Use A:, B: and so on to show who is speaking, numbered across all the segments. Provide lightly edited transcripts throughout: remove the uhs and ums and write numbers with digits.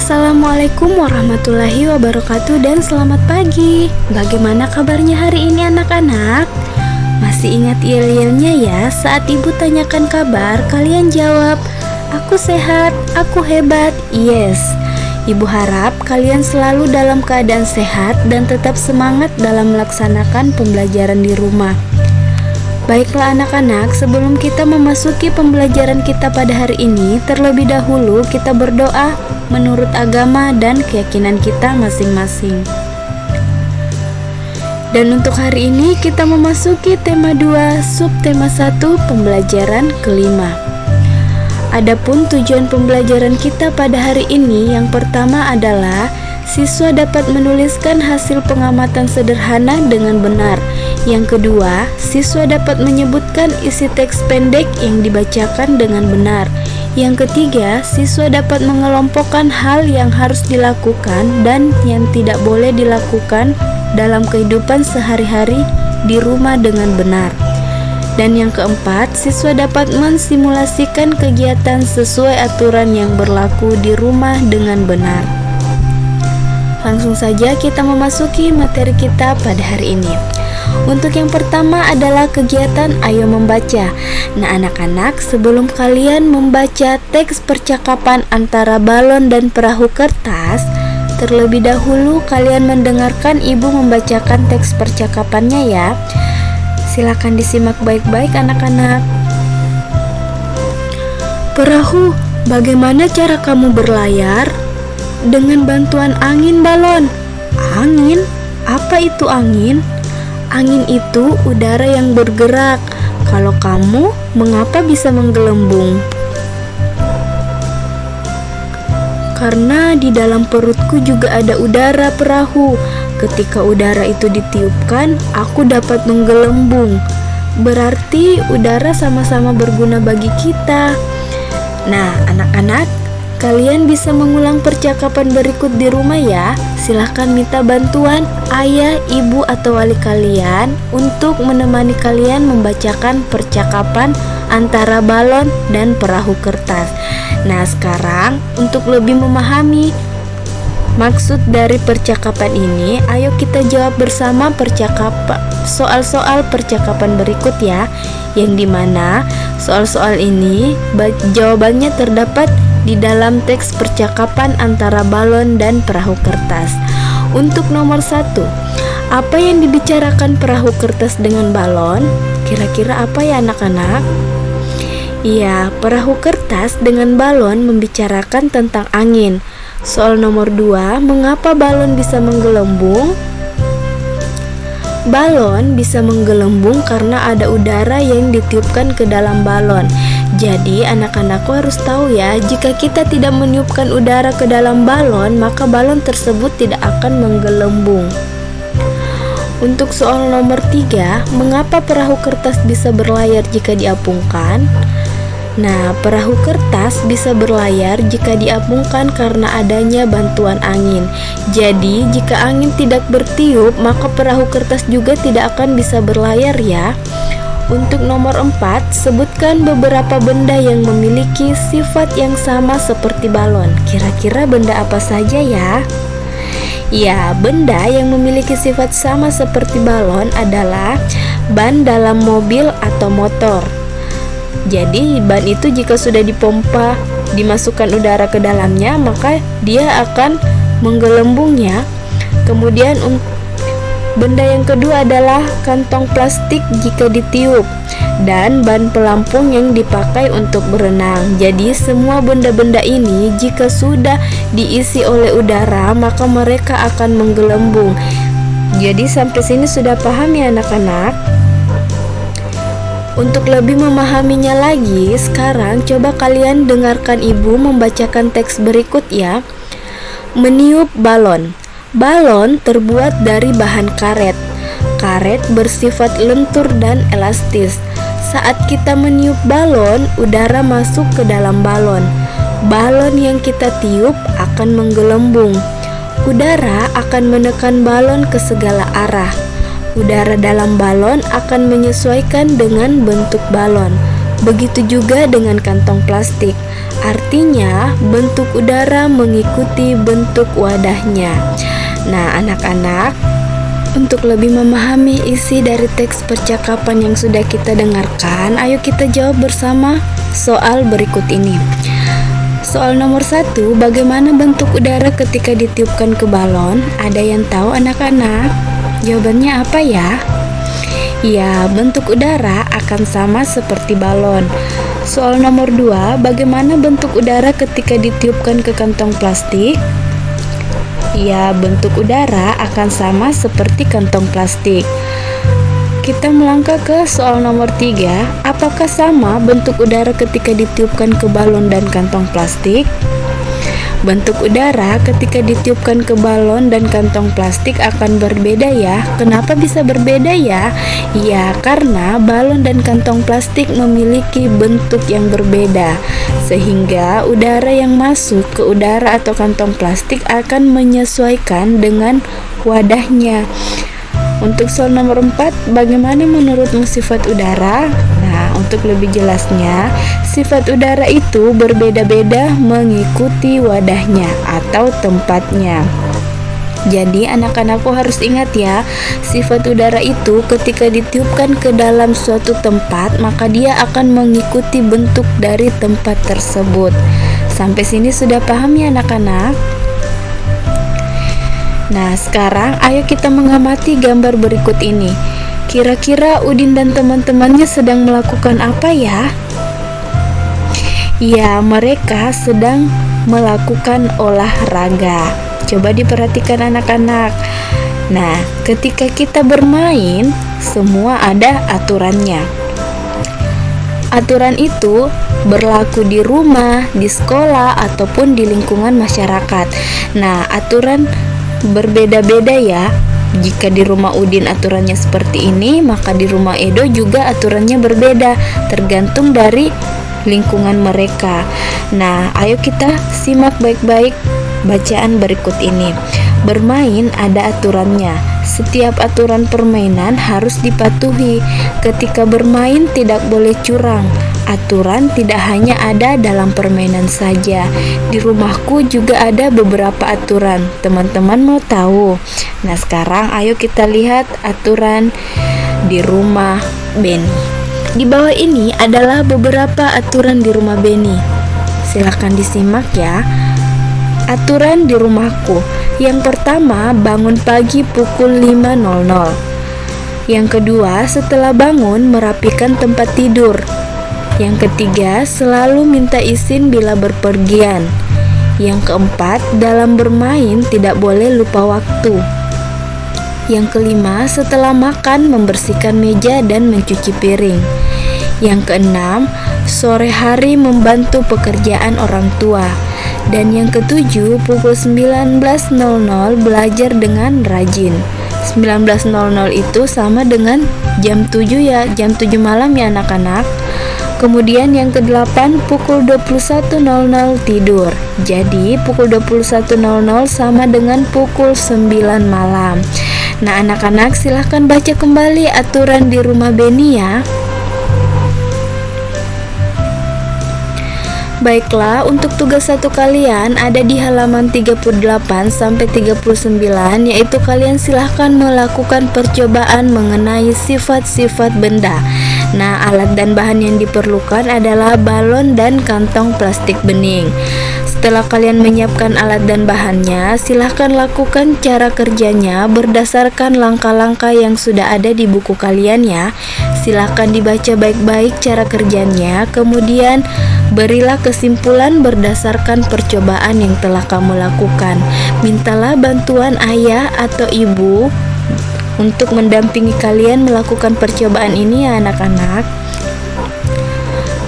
A: Assalamualaikum warahmatullahi wabarakatuh dan selamat pagi. Bagaimana kabarnya hari ini anak-anak? Masih ingat yel-yelnya ya saat ibu tanyakan kabar, kalian jawab, "Aku sehat, aku hebat." Yes, ibu harap kalian selalu dalam keadaan sehat dan tetap semangat dalam melaksanakan pembelajaran di rumah. Baiklah anak-anak, sebelum kita memasuki pembelajaran kita pada hari ini, terlebih dahulu kita berdoa menurut agama dan keyakinan kita masing-masing. Dan untuk hari ini kita memasuki tema 2, subtema 1, pembelajaran kelima. Adapun tujuan pembelajaran kita pada hari ini yang pertama adalah siswa dapat menuliskan hasil pengamatan sederhana dengan benar. Yang kedua, siswa dapat menyebutkan isi teks pendek yang dibacakan dengan benar. Yang ketiga, siswa dapat mengelompokkan hal yang harus dilakukan dan yang tidak boleh dilakukan dalam kehidupan sehari-hari di rumah dengan benar. Dan yang keempat, siswa dapat mensimulasikan kegiatan sesuai aturan yang berlaku di rumah dengan benar. Langsung saja kita memasuki materi kita pada hari ini. Untuk yang pertama adalah kegiatan Ayo Membaca. Nah anak-anak, sebelum kalian membaca teks percakapan antara balon dan perahu kertas, terlebih dahulu kalian mendengarkan ibu membacakan teks percakapannya ya. Silakan disimak baik-baik anak-anak. Perahu, bagaimana cara kamu berlayar? Dengan bantuan angin balon. Angin? Apa itu angin? Angin itu udara yang bergerak. Kalau kamu, mengapa bisa menggelembung? Karena di dalam perutku juga ada udara perahu. Ketika udara itu ditiupkan, aku dapat menggelembung. Berarti udara sama-sama berguna bagi kita. Nah, anak-anak, kalian bisa mengulang percakapan berikut di rumah ya. Silahkan minta bantuan ayah, ibu, atau wali kalian untuk menemani kalian membacakan percakapan antara balon dan perahu kertas. Nah sekarang untuk lebih memahami maksud dari percakapan ini, ayo kita jawab bersama soal-soal percakapan berikut ya. Yang dimana soal-soal ini jawabannya terdapat di dalam teks percakapan antara balon dan perahu kertas. Untuk nomor 1, apa yang dibicarakan perahu kertas dengan balon? Kira-kira apa ya anak-anak? Iya, perahu kertas dengan balon membicarakan tentang angin. Soal nomor 2, mengapa balon bisa menggelembung? Balon bisa menggelembung karena ada udara yang ditiupkan ke dalam balon. Jadi anak-anakku harus tahu ya, jika kita tidak meniupkan udara ke dalam balon, maka balon tersebut tidak akan menggelembung. Untuk soal nomor 3, mengapa perahu kertas bisa berlayar jika diapungkan? Nah, perahu kertas bisa berlayar jika diapungkan karena adanya bantuan angin. Jadi, jika angin tidak bertiup, maka perahu kertas juga tidak akan bisa berlayar ya. Untuk nomor 4, sebutkan beberapa benda yang memiliki sifat yang sama seperti balon. Kira-kira benda apa saja ya? Ya, benda yang memiliki sifat sama seperti balon adalah ban dalam mobil atau motor. Jadi ban itu jika sudah dipompa, dimasukkan udara ke dalamnya, maka dia akan menggelembungnya. Kemudian benda yang kedua adalah kantong plastik jika ditiup, dan ban pelampung yang dipakai untuk berenang. Jadi semua benda-benda ini jika sudah diisi oleh udara, maka mereka akan menggelembung. Jadi sampai sini sudah paham ya anak-anak? Untuk lebih memahaminya lagi, sekarang coba kalian dengarkan ibu membacakan teks berikut ya. Meniup balon. Balon terbuat dari bahan karet. Karet bersifat lentur dan elastis. Saat kita meniup balon, udara masuk ke dalam balon. Balon yang kita tiup akan menggelembung. Udara akan menekan balon ke segala arah. Udara dalam balon akan menyesuaikan dengan bentuk balon. Begitu juga dengan kantong plastik. Artinya, bentuk udara mengikuti bentuk wadahnya. Nah, anak-anak, untuk lebih memahami isi dari teks percakapan yang sudah kita dengarkan, ayo kita jawab bersama soal berikut ini. Soal nomor 1, bagaimana bentuk udara ketika ditiupkan ke balon? Ada yang tahu anak-anak? Jawabannya apa ya? Ya, bentuk udara akan sama seperti balon. Soal nomor 2, bagaimana bentuk udara ketika ditiupkan ke kantong plastik? Ya, bentuk udara akan sama seperti kantong plastik. Kita melangkah ke soal nomor 3. Apakah sama bentuk udara ketika ditiupkan ke balon dan kantong plastik? Bentuk udara ketika ditiupkan ke balon dan kantong plastik akan berbeda ya. Kenapa bisa berbeda ya? Ya, karena balon dan kantong plastik memiliki bentuk yang berbeda, sehingga udara yang masuk ke udara atau kantong plastik akan menyesuaikan dengan wadahnya. Untuk soal nomor 4, bagaimana menurutmu sifat udara? Nah, untuk lebih jelasnya, sifat udara itu berbeda-beda mengikuti wadahnya atau tempatnya. Jadi anak-anakku harus ingat ya, sifat udara itu ketika ditiupkan ke dalam suatu tempat, maka dia akan mengikuti bentuk dari tempat tersebut. Sampai sini sudah paham ya anak-anak? Nah, sekarang ayo kita mengamati gambar berikut ini. Kira-kira Udin dan teman-temannya sedang melakukan apa ya? Ya, mereka sedang melakukan olahraga. Coba diperhatikan anak-anak. Nah, ketika kita bermain, semua ada aturannya. Aturan itu berlaku di rumah, di sekolah, ataupun di lingkungan masyarakat. Nah, aturan berbeda-beda ya. Jika di rumah Udin aturannya seperti ini, maka di rumah Edo juga aturannya berbeda, tergantung dari lingkungan mereka. Nah, ayo kita simak baik-baik bacaan berikut ini. Bermain ada aturannya. Setiap aturan permainan harus dipatuhi. Ketika bermain tidak boleh curang. Aturan tidak hanya ada dalam permainan saja. Di rumahku juga ada beberapa aturan. Teman-teman mau tahu? Nah, sekarang ayo kita lihat aturan di rumah Beni. Di bawah ini adalah beberapa aturan di rumah Beni. Silakan disimak ya. Aturan di rumahku. Yang pertama, bangun pagi pukul 5.00. Yang kedua, setelah bangun merapikan tempat tidur. Yang ketiga, selalu minta izin bila berpergian. Yang keempat, dalam bermain tidak boleh lupa waktu. Yang kelima, setelah makan membersihkan meja dan mencuci piring. Yang keenam, sore hari membantu pekerjaan orang tua. Dan yang ketujuh, pukul 19.00 belajar dengan rajin. 19.00 itu sama dengan jam 7 ya, jam 7 malam ya anak-anak. Kemudian yang ke-8, pukul 21.00 tidur. Jadi pukul 21.00 sama dengan pukul 9 malam. Nah anak-anak, silahkan baca kembali aturan di rumah Beni ya. Baiklah, untuk tugas satu kalian ada di halaman 38 sampai 39, yaitu kalian silahkan melakukan percobaan mengenai sifat-sifat benda. Nah, alat dan bahan yang diperlukan adalah balon dan kantong plastik bening. Setelah kalian menyiapkan alat dan bahannya, silahkan lakukan cara kerjanya berdasarkan langkah-langkah yang sudah ada di buku kalian ya. Silahkan dibaca baik-baik cara kerjanya, kemudian berilah kesimpulan berdasarkan percobaan yang telah kamu lakukan. Mintalah bantuan ayah atau ibu untuk mendampingi kalian melakukan percobaan ini ya anak-anak.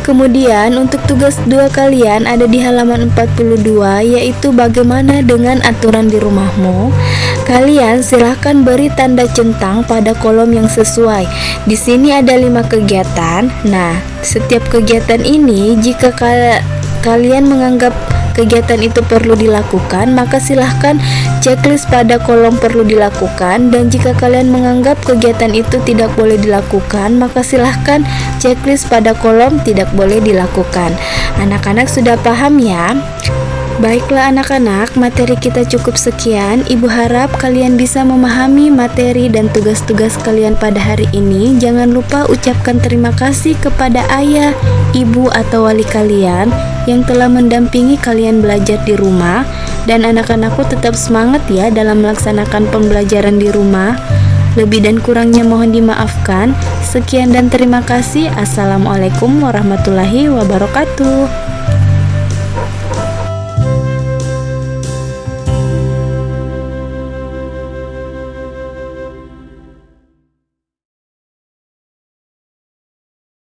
A: Kemudian untuk tugas 2 kalian ada di halaman 42, yaitu bagaimana dengan aturan di rumahmu. Kalian silahkan beri tanda centang pada kolom yang sesuai. Di sini ada 5 kegiatan. Nah, setiap kegiatan ini jika kalian menganggap kegiatan itu perlu dilakukan, maka silahkan Checklist pada kolom perlu dilakukan, dan jika kalian menganggap kegiatan itu tidak boleh dilakukan, maka silahkan checklist pada kolom tidak boleh dilakukan. Anak-anak sudah paham ya? Baiklah anak-anak, materi kita cukup sekian. Ibu harap kalian bisa memahami materi dan tugas-tugas kalian pada hari ini. Jangan lupa ucapkan terima kasih kepada ayah, ibu, atau wali kalian yang telah mendampingi kalian belajar di rumah. Dan anak-anakku tetap semangat ya dalam melaksanakan pembelajaran di rumah. Lebih dan kurangnya mohon dimaafkan. Sekian dan terima kasih. Assalamualaikum warahmatullahi wabarakatuh.